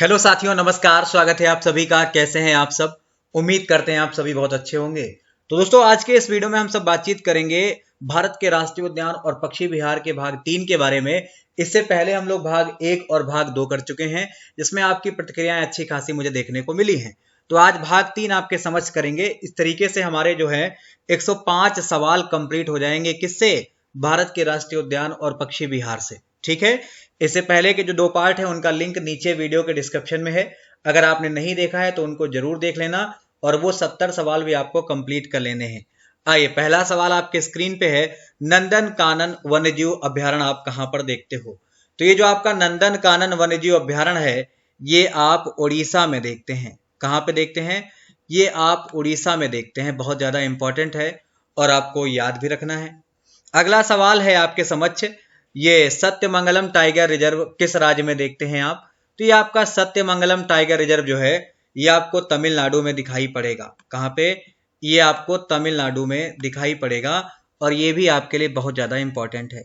Hello साथियों, नमस्कार। स्वागत है आप सभी का। कैसे हैं आप सब? उम्मीद करते हैं आप सभी बहुत अच्छे होंगे। तो दोस्तों, आज के इस वीडियो में हम सब बातचीत करेंगे भारत के राष्ट्रीय उद्यान और पक्षी विहार के भाग 3 के बारे में। इससे पहले हम लोग भाग 1 और भाग 2 कर चुके हैं, जिसमें आपकी प्रतिक्रियाएं अच्छी खासी मुझे देखने को मिली हैं। तो आज भाग 3 आपके समझ करेंगे। इस तरीके से हमारे जो है 105 सवाल कंप्लीट हो जाएंगे। किससे? भारत के राष्ट्रीय उद्यान और पक्षी विहार से। ठीक है। इससे पहले के जो 2 पार्ट है उनका लिंक नीचे वीडियो के डिस्क्रिप्शन में है। अगर आपने नहीं देखा है तो उनको जरूर देख लेना और वो 70 सवाल भी आपको कंप्लीट कर लेने हैं। आइए, पहला सवाल आपके स्क्रीन पे है, नंदन कानन वन्यजीव अभ्यारण्य आप कहां पर देखते हो? तो ये जो आपका नंदन कानन वन्यजीव अभ्यारण्य है, ये आप उड़ीसा में देखते हैं। कहां पे देखते हैं? ये आप उड़ीसा में देखते हैं। बहुत ज्यादा इंपॉर्टेंट है और आपको याद भी रखना है। अगला सवाल है आपके समक्ष, ये सत्यमंगलम टाइगर रिजर्व किस राज्य में देखते हैं आप? तो ये आपका सत्यमंगलम टाइगर रिजर्व जो है, ये आपको तमिलनाडु में दिखाई पड़ेगा। कहां पे? ये आपको तमिलनाडु में दिखाई पड़ेगा और ये भी आपके लिए बहुत ज्यादा इंपॉर्टेंट है।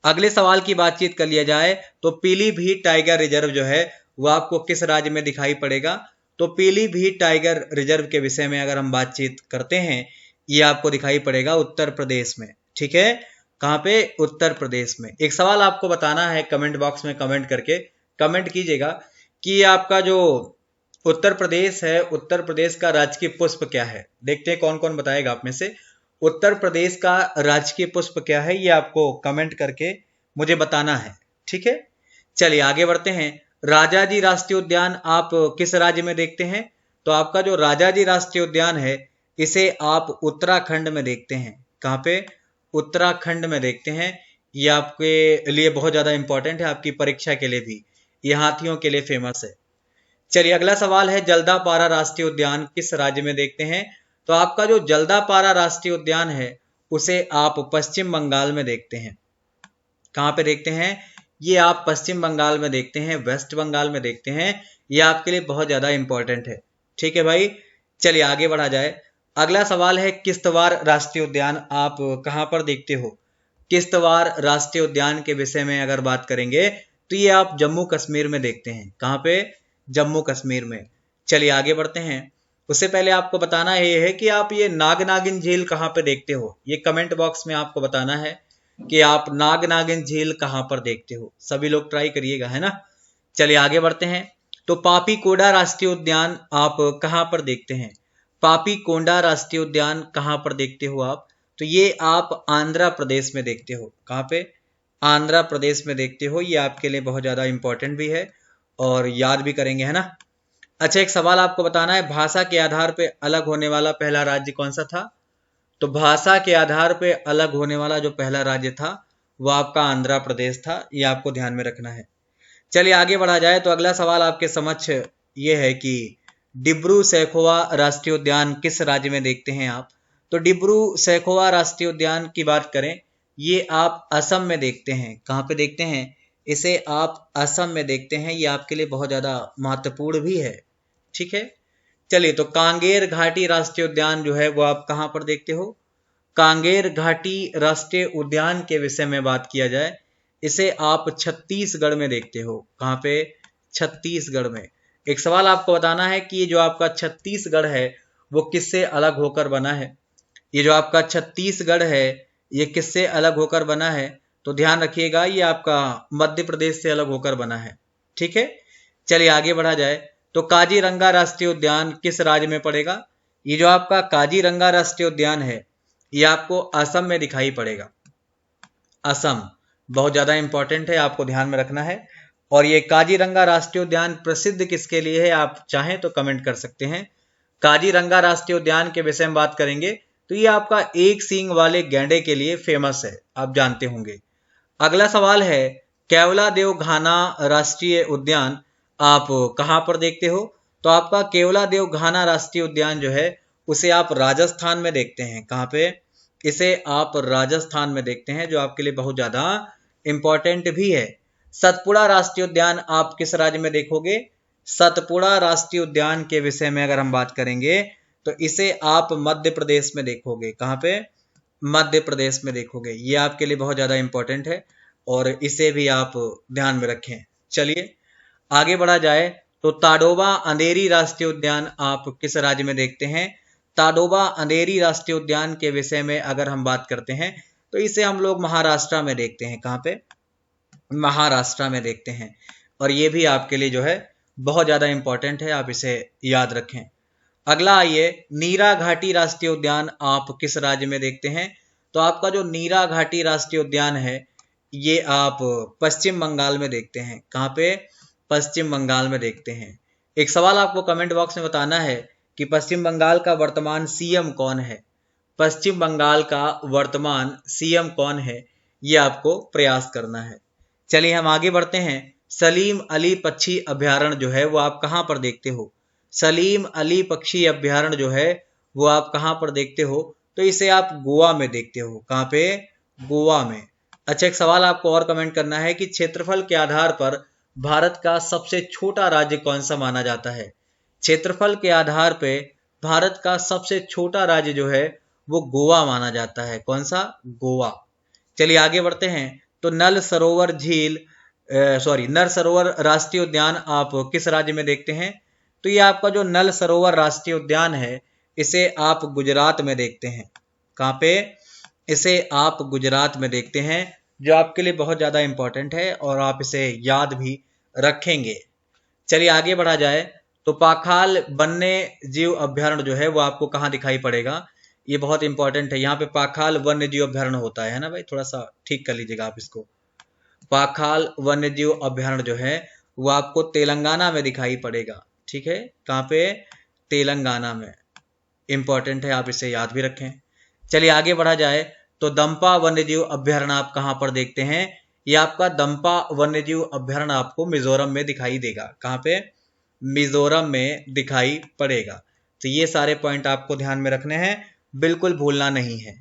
अगले सवाल की बातचीत कर लिया जाए तो पीलीभीत टाइगर रिजर्व जो है वो आपको किस राज्य में दिखाई पड़ेगा? तो पीलीभीत टाइगर रिजर्व के विषय में अगर हम बातचीत करते हैं, ये आपको दिखाई पड़ेगा उत्तर प्रदेश में। ठीक है। कहां पे? उत्तर प्रदेश में। एक सवाल आपको बताना है, कमेंट बॉक्स में कमेंट करके कमेंट कीजिएगा कि आपका जो उत्तर प्रदेश है, उत्तर प्रदेश का राजकीय पुष्प क्या है? देखते हैं कौन कौन बताएगा आप में से। उत्तर प्रदेश का राजकीय पुष्प क्या है, ये आपको कमेंट करके मुझे बताना है। ठीक है। चलिए आगे बढ़ते हैं। राजाजी राष्ट्रीय उद्यान आप किस राज्य में देखते हैं? तो आपका जो राजाजी राष्ट्रीय उद्यान है, इसे आप उत्तराखंड में देखते हैं। कहां पे? उत्तराखंड में देखते हैं। ये आपके लिए बहुत ज्यादा इंपॉर्टेंट है, आपकी परीक्षा के लिए भी। ये हाथियों के लिए फेमस है। चलिए अगला सवाल है, जल्दापारा राष्ट्रीय उद्यान किस राज्य में देखते हैं? तो आपका जो जल्दापारा राष्ट्रीय उद्यान है, उसे आप पश्चिम बंगाल में देखते हैं। कहां पे देखते हैं? ये आप पश्चिम बंगाल में देखते हैं, वेस्ट बंगाल में देखते हैं। ये आपके लिए बहुत ज्यादा इंपॉर्टेंट है। ठीक है भाई। चलिए आगे बढ़ा जाए। अगला सवाल है, किश्तवाड़ राष्ट्रीय उद्यान आप कहां पर देखते हो? किश्तवाड़ राष्ट्रीय उद्यान के विषय में अगर बात करेंगे तो ये आप जम्मू कश्मीर में देखते हैं। कहां पे? जम्मू कश्मीर में। चलिए आगे बढ़ते हैं। उससे पहले आपको बताना ये है कि आप ये नागनागिन झील कहां पे देखते हो। ये कमेंट बॉक्स में आपको बताना है कि आप नागनागिन झील कहां पर देखते हो। सभी लोग ट्राई करिएगा, है ना। चलिए आगे बढ़ते हैं। तो पापी कोडा राष्ट्रीय उद्यान आप कहां पर देखते हैं? पापी कोंडा राष्ट्रीय उद्यान कहां पर देखते हो आप? तो ये आप आंध्र प्रदेश में देखते हो। कहां पे? आंध्र प्रदेश में देखते हो। ये आपके लिए बहुत ज्यादा इंपॉर्टेंट भी है और याद भी करेंगे, है ना। अच्छा, एक सवाल आपको बताना है, भाषा के आधार पे अलग होने वाला पहला राज्य कौन सा था? तो भाषा के आधार पे अलग होने वाला जो पहला राज्य था वो आपका आंध्र प्रदेश था। ये आपको ध्यान में रखना है। चलिए आगे बढ़ा जाए। तो अगला सवाल आपके समक्ष ये है कि डिब्रू सैखोवा राष्ट्रीय उद्यान किस राज्य में देखते हैं आप? तो डिब्रू सैखोवा राष्ट्रीय उद्यान की बात करें, ये आप असम में देखते हैं। कहां पे देखते हैं? इसे आप असम में देखते हैं। ये आपके लिए बहुत ज्यादा महत्वपूर्ण भी है। ठीक है। चलिए, तो कांगेर घाटी राष्ट्रीय उद्यान जो है वो आप कहां पर देखते हो? कांगेर घाटी राष्ट्रीय उद्यान के विषय में बात किया जाए, इसे आप छत्तीसगढ़ में देखते हो। कहां पे? छत्तीसगढ़ में। एक सवाल आपको बताना है कि ये जो आपका छत्तीसगढ़ है वो किससे अलग होकर बना है? ये जो आपका छत्तीसगढ़ है, ये किससे अलग होकर बना है? तो ध्यान रखिएगा, ये आपका मध्य प्रदेश से अलग होकर बना है। ठीक है। चलिए आगे बढ़ा जाए। तो काजीरंगा राष्ट्रीय उद्यान किस राज्य में पड़ेगा? ये जो आपका काजीरंगा राष्ट्रीय उद्यान है, ये आपको असम में दिखाई पड़ेगा। असम बहुत ज्यादा इंपॉर्टेंट है, आपको ध्यान में रखना है। और ये काजीरंगा राष्ट्रीय उद्यान प्रसिद्ध किसके लिए है, आप चाहें तो कमेंट कर सकते हैं। काजीरंगा राष्ट्रीय उद्यान के विषय में बात करेंगे तो ये आपका एक सींग वाले गैंडे के लिए फेमस है, आप जानते होंगे। अगला सवाल है, केवलादेव घाना राष्ट्रीय उद्यान आप कहां पर देखते हो? तो आपका केवलादेव घाना राष्ट्रीय उद्यान जो है उसे आप राजस्थान में देखते हैं। कहां पे? इसे आप राजस्थान में देखते हैं, जो आपके लिए बहुत ज्यादा इंपॉर्टेंट भी है। सतपुड़ा राष्ट्रीय उद्यान आप किस राज्य में देखोगे? सतपुड़ा राष्ट्रीय उद्यान के विषय में अगर हम बात करेंगे तो इसे आप मध्य प्रदेश में देखोगे। कहां पे? मध्य प्रदेश में देखोगे। ये आपके लिए बहुत ज्यादा इंपॉर्टेंट है और इसे भी आप ध्यान में रखें। चलिए आगे बढ़ा जाए। तो ताडोबा अंधेरी राष्ट्रीय उद्यान आप किस राज्य में देखते हैं? ताडोबा अंधेरी राष्ट्रीय उद्यान के विषय में अगर हम बात करते हैं तो इसे हम लोग महाराष्ट्र में देखते हैं। कहाँ पे? महाराष्ट्र में देखते हैं। और ये भी आपके लिए जो है बहुत ज्यादा इंपॉर्टेंट है, आप इसे याद रखें। अगला आइए, नीरा घाटी राष्ट्रीय उद्यान आप किस राज्य में देखते हैं? तो आपका जो नीरा घाटी राष्ट्रीय उद्यान है ये आप पश्चिम बंगाल में देखते हैं। कहाँ पे? पश्चिम बंगाल में देखते हैं। एक सवाल आपको कमेंट बॉक्स में बताना है कि पश्चिम बंगाल का वर्तमान सीएम कौन है? पश्चिम बंगाल का वर्तमान सीएम कौन है, ये आपको प्रयास करना है। चलिए हम आगे बढ़ते हैं। सलीम अली पक्षी अभ्यारण्य जो है वो आप कहाँ पर देखते हो? सलीम अली पक्षी अभ्यारण्य जो है वो आप कहाँ पर देखते हो? तो इसे आप गोवा में देखते हो। कहाँ पे? गोवा में। अच्छा, एक सवाल आपको और कमेंट करना है कि क्षेत्रफल के आधार पर भारत का सबसे छोटा राज्य कौन सा माना जाता है? क्षेत्रफल के आधार पे भारत का सबसे छोटा राज्य जो है वो गोवा माना जाता है। कौन सा? गोवा। चलिए आगे बढ़ते हैं। तो नल सरोवर राष्ट्रीय उद्यान आप किस राज्य में देखते हैं? तो ये आपका जो नल सरोवर राष्ट्रीय उद्यान है इसे आप गुजरात में देखते हैं। कहाँ पे? इसे आप गुजरात में देखते हैं, जो आपके लिए बहुत ज्यादा इंपॉर्टेंट है और आप इसे याद भी रखेंगे। चलिए आगे बढ़ा जाए। तो पाखाल वन्य जीव अभ्यारण्य जो है वो आपको कहाँ दिखाई पड़ेगा? ये बहुत इंपॉर्टेंट है। यहाँ पे पाखाल वन्य जीव अभ्यारण्य होता है ना भाई, थोड़ा सा ठीक कर लीजिएगा आप इसको। पाखाल वन्य जीव अभ्यारण्य जो है वो आपको तेलंगाना में दिखाई पड़ेगा। ठीक है, कहाँ पे? तेलंगाना में। इंपॉर्टेंट है, आप इसे याद भी रखें। चलिए आगे बढ़ा जाए। तो दंपा वन्यजीव अभ्यारण्य आप कहाँ पर देखते हैं? ये आपका दंपा वन्यजीव अभ्यारण्य आपको मिजोरम में दिखाई देगा। कहाँ पे? मिजोरम में दिखाई पड़ेगा। तो ये सारे पॉइंट आपको ध्यान में रखने हैं, बिल्कुल भूलना नहीं है।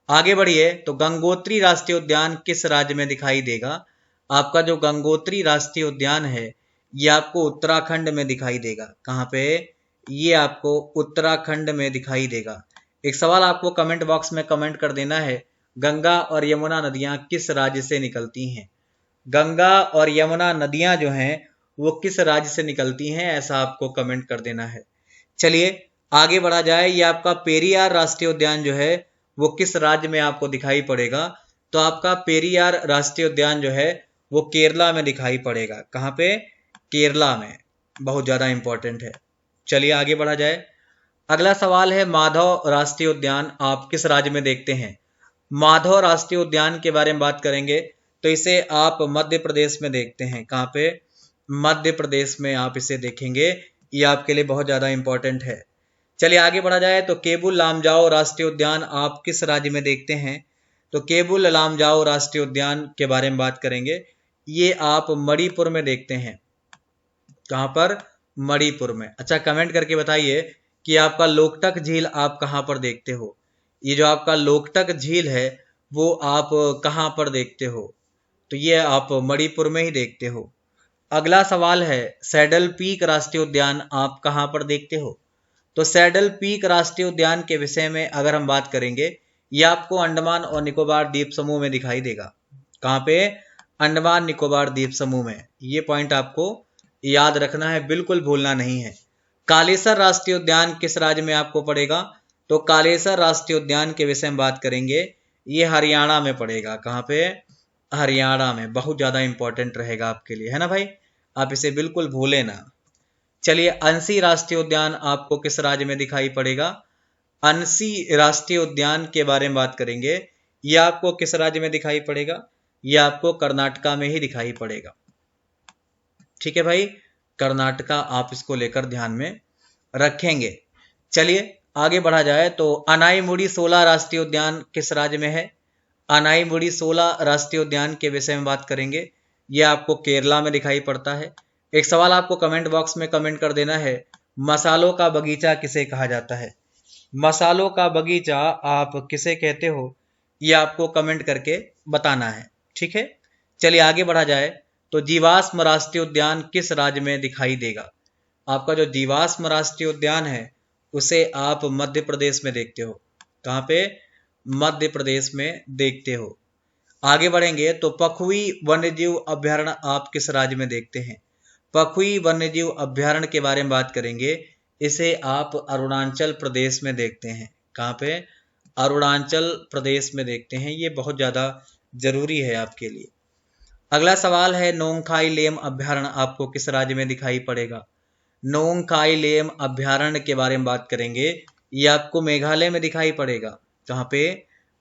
आगे बढ़िए। तो गंगोत्री राष्ट्रीय उद्यान किस राज्य में दिखाई देगा? आपका जो गंगोत्री राष्ट्रीय उद्यान है ये आपको उत्तराखंड में दिखाई देगा। कहाँ पे? ये आपको उत्तराखंड में दिखाई देगा। एक सवाल आपको कमेंट बॉक्स में कमेंट कर देना है, गंगा और यमुना नदियां किस राज्य से निकलती हैं? गंगा और यमुना नदियां जो हैं वो किस राज्य से निकलती हैं, ऐसा आपको कमेंट कर देना है। चलिए आगे बढ़ा जाए। ये आपका पेरियार राष्ट्रीय उद्यान जो है वो किस राज्य में आपको दिखाई पड़ेगा? तो आपका पेरियार राष्ट्रीय उद्यान जो है वो केरला में दिखाई पड़ेगा। कहाँ पे? केरला में। बहुत ज्यादा इंपॉर्टेंट है। चलिए आगे बढ़ा जाए। अगला सवाल है, माधव राष्ट्रीय उद्यान आप किस राज्य में देखते हैं? माधव राष्ट्रीय उद्यान के बारे में बात करेंगे तो इसे आप मध्य प्रदेश में देखते हैं। कहाँ पे? मध्य प्रदेश में आप इसे देखेंगे। ये आपके लिए बहुत ज्यादा इंपॉर्टेंट है। चलिए आगे बढ़ा जाए। तो केबुल लामजाओ राष्ट्रीय उद्यान आप किस राज्य में देखते हैं? तो केबुल लामजाओ राष्ट्रीय उद्यान के बारे में बात करेंगे, ये आप मणिपुर में देखते हैं। कहाँ पर? मणिपुर में। अच्छा, कमेंट करके बताइए कि आपका लोकटक झील आप कहाँ पर देखते हो? ये जो आपका लोकटक झील है वो आप कहाँ पर देखते हो? तो ये आप मणिपुर में ही देखते हो। अगला सवाल है, सैडल पीक राष्ट्रीय उद्यान आप कहाँ पर देखते हो? तो सैडल पीक राष्ट्रीय उद्यान के विषय में अगर हम बात करेंगे, ये आपको अंडमान और निकोबार द्वीप समूह में दिखाई देगा। कहाँ पे? अंडमान निकोबार द्वीप समूह में। ये पॉइंट आपको याद रखना है, बिल्कुल भूलना नहीं है। कालेसर राष्ट्रीय उद्यान किस राज्य में आपको पड़ेगा? तो कालेसर राष्ट्रीय उद्यान के विषय में बात करेंगे, ये हरियाणा में पड़ेगा। कहाँ पे? हरियाणा में। बहुत ज्यादा इंपॉर्टेंट रहेगा आपके लिए, है ना भाई, आप इसे बिल्कुल भूले ना। चलिए, अंसी राष्ट्रीय उद्यान आपको किस राज्य में दिखाई पड़ेगा? अंसी राष्ट्रीय उद्यान के बारे में बात करेंगे, यह आपको किस राज्य में दिखाई पड़ेगा? यह आपको कर्नाटका में ही दिखाई पड़ेगा। ठीक है भाई, कर्नाटका आप इसको लेकर ध्यान में रखेंगे। चलिए आगे बढ़ा जाए। तो अनाईमुड़ी 16 राष्ट्रीय उद्यान किस राज्य में है? अनाईमुड़ी 16 राष्ट्रीय उद्यान के विषय में बात करेंगे, यह आपको केरला में दिखाई पड़ता है। एक सवाल आपको कमेंट बॉक्स में कमेंट कर देना है, मसालों का बगीचा किसे कहा जाता है? मसालों का बगीचा आप किसे कहते हो, यह आपको कमेंट करके बताना है। ठीक है, चलिए आगे बढ़ा जाए। तो जीवाश्म राष्ट्रीय उद्यान किस राज्य में दिखाई देगा? आपका जो जीवाश्म राष्ट्रीय उद्यान है उसे आप मध्य प्रदेश में देखते हो। कहाँ पे? मध्य प्रदेश में देखते हो। आगे बढ़ेंगे। तो पखुई वन्यजीव अभ्यारण्य आप किस राज्य में देखते हैं? पखुई वन्यजीव अभ्यारण्य के बारे में बात करेंगे। इसे आप अरुणाचल प्रदेश में देखते हैं। कहाँ पे? अरुणाचल प्रदेश में देखते हैं। ये बहुत ज़्यादा जरूरी है आपके लिए। अगला सवाल है नोंगथाई लेम अभ्यारण्य आपको किस राज्य में दिखाई पड़ेगा? नोंगथाई लेम अभ्यारण्य के बारे में बात करेंगे। ये आपको मेघालय में दिखाई पड़ेगा। कहाँ पे?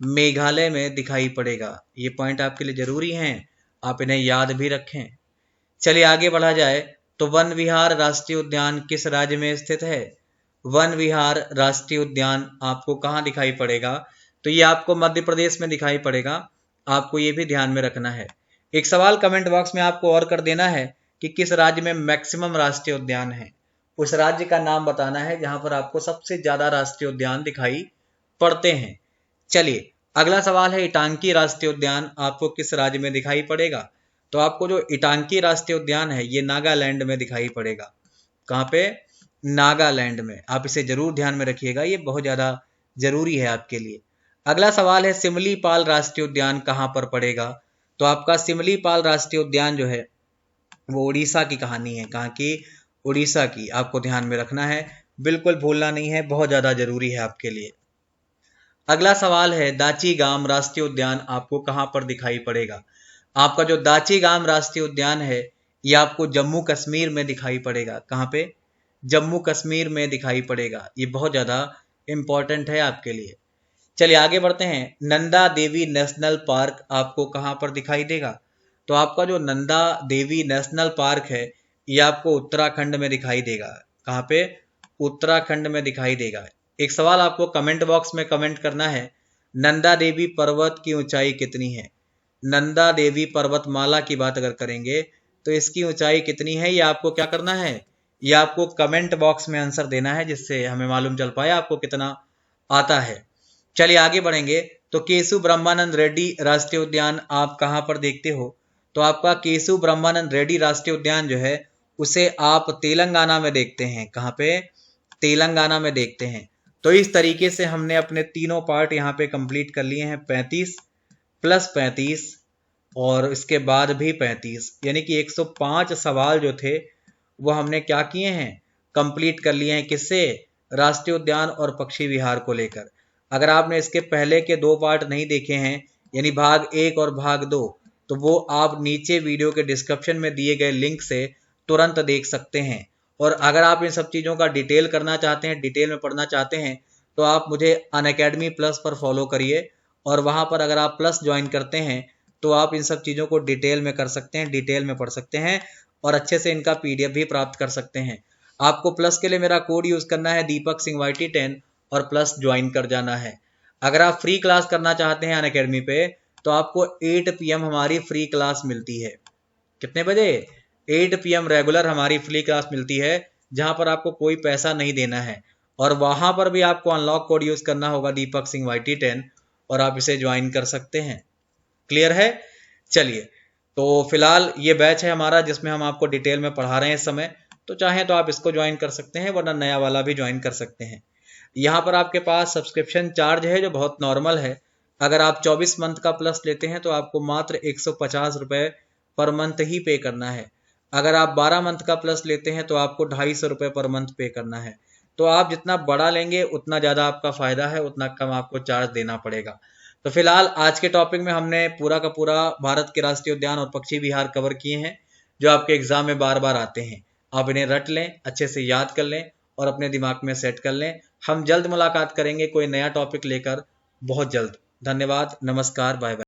मेघालय में दिखाई पड़ेगा। ये पॉइंट आपके लिए जरूरी हैं, आप इन्हें याद भी रखें। चलिए आगे बढ़ा जाए तो वन विहार राष्ट्रीय उद्यान किस राज्य में स्थित है? वन विहार राष्ट्रीय उद्यान आपको कहाँ दिखाई पड़ेगा? तो ये आपको मध्य प्रदेश में दिखाई पड़ेगा। आपको ये भी ध्यान में रखना है। एक सवाल कमेंट बॉक्स में आपको और कर देना है कि किस राज्य में मैक्सिमम राष्ट्रीय उद्यान है। उस राज्य का नाम बताना है जहां पर आपको सबसे ज्यादा राष्ट्रीय उद्यान दिखाई पड़ते हैं। चलिए अगला सवाल है इटांकी राष्ट्रीय उद्यान आपको किस राज्य में दिखाई पड़ेगा? तो आपको जो इटांकी राष्ट्रीय उद्यान है ये नागालैंड में दिखाई पड़ेगा। कहाँ पे? नागालैंड में। आप इसे जरूर ध्यान में रखिएगा, ये बहुत ज्यादा जरूरी है आपके लिए। अगला सवाल है सिमलीपाल राष्ट्रीय उद्यान कहाँ पर पड़ेगा? तो आपका सिमलीपाल राष्ट्रीय उद्यान जो है वो उड़ीसा की कहानी है। कहाँ की? उड़ीसा की। आपको ध्यान में रखना है, बिल्कुल भूलना नहीं है, बहुत ज्यादा जरूरी है आपके लिए। अगला सवाल है दाचीगाम राष्ट्रीय उद्यान आपको कहां पर दिखाई पड़ेगा? आपका जो दाचीगाम राष्ट्रीय उद्यान है ये आपको जम्मू कश्मीर में दिखाई पड़ेगा। कहां पे? जम्मू कश्मीर में दिखाई पड़ेगा। ये बहुत ज्यादा इंपॉर्टेंट है आपके लिए। चलिए आगे बढ़ते हैं। नंदा देवी नेशनल पार्क आपको कहां पर दिखाई देगा? तो आपका जो नंदा देवी नेशनल पार्क है ये आपको उत्तराखंड में दिखाई देगा। कहाँ पे? उत्तराखंड में दिखाई देगा। एक सवाल आपको कमेंट बॉक्स में कमेंट करना है, नंदा देवी पर्वत की ऊंचाई कितनी है? नंदा देवी पर्वतमाला की बात अगर करेंगे तो इसकी ऊंचाई कितनी है, ये आपको क्या करना है? ये आपको कमेंट बॉक्स में आंसर देना है, जिससे हमें मालूम चल पाए आपको कितना आता है। चलिए आगे बढ़ेंगे तो केशु ब्रह्मानंद रेड्डी राष्ट्रीय उद्यान आप कहां पर देखते हो? तो आपका केशु ब्रह्मानंद रेड्डी राष्ट्रीय उद्यान जो है उसे आप तेलंगाना में देखते हैं। कहाँ पे? तेलंगाना में देखते हैं। तो इस तरीके से हमने अपने तीनों पार्ट यहाँ पे कंप्लीट कर लिए हैं। 35 + 35 और इसके बाद भी 35, यानी कि 105 सवाल जो थे वो हमने क्या किए हैं? कंप्लीट कर लिए हैं। किससे? राष्ट्रीय उद्यान और पक्षी विहार को लेकर। अगर आपने इसके पहले के 2 पार्ट नहीं देखे हैं, यानी भाग 1 और भाग 2, तो वो आप नीचे वीडियो के डिस्क्रिप्शन में दिए गए लिंक से तुरंत देख सकते हैं। और अगर आप इन सब चीज़ों का डिटेल करना चाहते हैं, डिटेल में पढ़ना चाहते हैं, तो आप मुझे अनअकैडमी प्लस पर फॉलो करिए और वहाँ पर अगर आप प्लस ज्वाइन करते हैं तो आप इन सब चीज़ों को डिटेल में कर सकते हैं, डिटेल में पढ़ सकते हैं और अच्छे से इनका PDF भी प्राप्त कर सकते हैं। आपको प्लस के लिए मेरा कोड यूज़ करना है दीपक सिंह YT10 और प्लस ज्वाइन कर जाना है। अगर आप फ्री क्लास करना चाहते हैं अनअकैडमी पे तो आपको 8 PM हमारी फ्री क्लास मिलती है। कितने बजे? 8 PM रेगुलर हमारी फ्री क्लास मिलती है, जहां पर आपको कोई पैसा नहीं देना है और वहां पर भी आपको अनलॉक कोड यूज करना होगा दीपक सिंह YT10 और आप इसे ज्वाइन कर सकते हैं। क्लियर है? चलिए तो फिलहाल ये बैच है हमारा जिसमें हम आपको डिटेल में पढ़ा रहे हैं इस समय, तो चाहें तो आप इसको ज्वाइन कर सकते हैं वरना नया वाला भी ज्वाइन कर सकते हैं। यहाँ पर आपके पास सब्सक्रिप्शन चार्ज है जो बहुत नॉर्मल है। अगर आप 24 मंथ का प्लस लेते हैं तो आपको मात्र 150 रुपये पर मंथ ही पे करना है। अगर आप 12 मंथ का प्लस लेते हैं तो आपको 250 रुपये पर मंथ पे करना है। तो आप जितना बड़ा लेंगे उतना ज़्यादा आपका फ़ायदा है, उतना कम आपको चार्ज देना पड़ेगा। तो फिलहाल आज के टॉपिक में हमने पूरा का पूरा भारत के राष्ट्रीय उद्यान और पक्षी विहार कवर किए हैं जो आपके एग्जाम में बार बार आते हैं। आप इन्हें रट लें, अच्छे से याद कर लें और अपने दिमाग में सेट कर लें। हम जल्द मुलाकात करेंगे कोई नया टॉपिक लेकर, बहुत जल्द। धन्यवाद, नमस्कार, बाय बाय।